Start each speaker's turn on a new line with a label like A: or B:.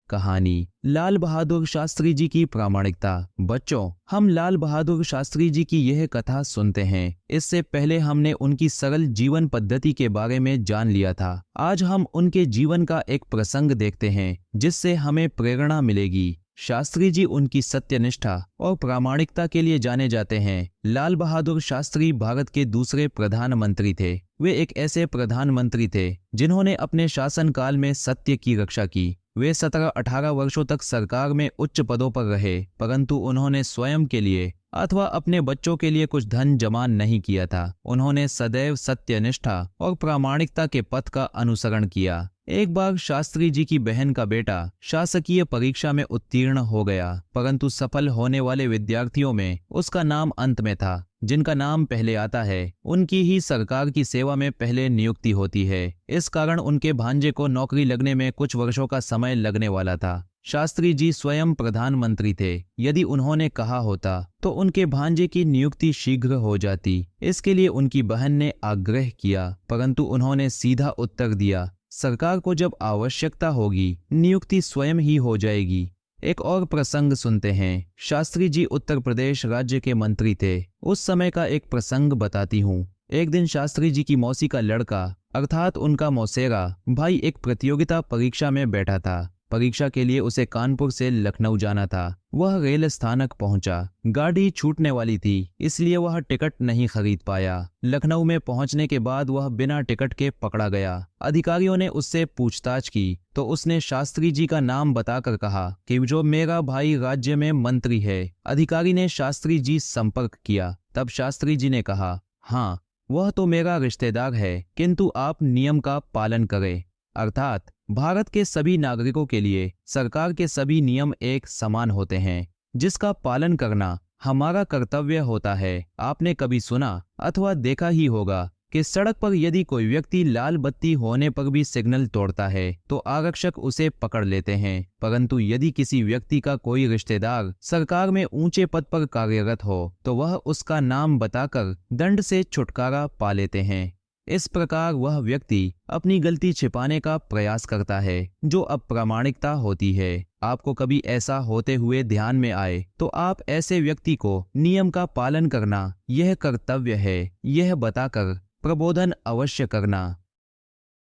A: कहानी लाल बहादुर शास्त्री जी की प्रामाणिकता। बच्चों, हम लाल बहादुर शास्त्री जी की यह कथा सुनते हैं। इससे पहले हमने उनकी सरल जीवन पद्धति के बारे में जान लिया था। आज हम उनके जीवन का एक प्रसंग देखते हैं जिससे हमें प्रेरणा मिलेगी। शास्त्री जी उनकी सत्यनिष्ठा और प्रामाणिकता के लिए जाने जाते हैं। लाल बहादुर शास्त्री भारत के दूसरे प्रधानमंत्री थे। वे एक ऐसे प्रधानमंत्री थे जिन्होंने अपने शासनकाल में सत्य की रक्षा की। वे 17-18 वर्षों तक सरकार में उच्च पदों पर रहे, परंतु उन्होंने स्वयं के लिए अथवा अपने बच्चों के लिए कुछ धन जमा नहीं किया था। उन्होंने सदैव सत्यनिष्ठा और प्रामाणिकता के पथ का अनुसरण किया। एक बार शास्त्री जी की बहन का बेटा शासकीय परीक्षा में उत्तीर्ण हो गया, परंतु सफल होने वाले विद्यार्थियों में उसका नाम अंत में था। जिनका नाम पहले आता है उनकी ही सरकार की सेवा में पहले नियुक्ति होती है। इस कारण उनके भांजे को नौकरी लगने में कुछ वर्षों का समय लगने वाला था। शास्त्री जी स्वयं प्रधानमंत्री थे। यदि उन्होंने कहा होता तो उनके भांजे की नियुक्ति शीघ्र हो जाती। इसके लिए उनकी बहन ने आग्रह किया, परंतु उन्होंने सीधा उत्तर दिया, सरकार को जब आवश्यकता होगी नियुक्ति स्वयं ही हो जाएगी। एक और प्रसंग सुनते हैं। शास्त्री जी उत्तर प्रदेश राज्य के मंत्री थे। उस समय का एक प्रसंग बताती हूँ। एक दिन शास्त्री जी की मौसी का लड़का अर्थात उनका मौसेरा भाई एक प्रतियोगिता परीक्षा में बैठा था। परीक्षा के लिए उसे कानपुर से लखनऊ जाना था। वह रेल स्थानक पहुंचा। गाड़ी छूटने वाली थी, इसलिए वह टिकट नहीं खरीद पाया। लखनऊ में पहुंचने के बाद वह बिना टिकट के पकड़ा गया। अधिकारियों ने उससे पूछताछ की तो उसने शास्त्री जी का नाम बताकर कहा कि जो मेरा भाई राज्य में मंत्री है। अधिकारी ने शास्त्री जी संपर्क किया। तब शास्त्री जी ने कहा, हाँ, वह तो मेरा रिश्तेदार है, किंतु आप नियम का पालन करें। अर्थात भारत के सभी नागरिकों के लिए सरकार के सभी नियम एक समान होते हैं, जिसका पालन करना हमारा कर्तव्य होता है। आपने कभी सुना अथवा देखा ही होगा कि सड़क पर यदि कोई व्यक्ति लाल बत्ती होने पर भी सिग्नल तोड़ता है तो आरक्षक उसे पकड़ लेते हैं, परंतु यदि किसी व्यक्ति का कोई रिश्तेदार सरकार में ऊंचे पद पर कार्यरत हो तो वह उसका नाम बताकर दंड से छुटकारा पा लेते हैं। इस प्रकार वह व्यक्ति अपनी गलती छिपाने का प्रयास करता है, जो अप्रामाणिकता होती है। आपको कभी ऐसा होते हुए ध्यान में आए तो आप ऐसे व्यक्ति को नियम का पालन करना यह कर्तव्य है, यह बताकर प्रबोधन अवश्य करना।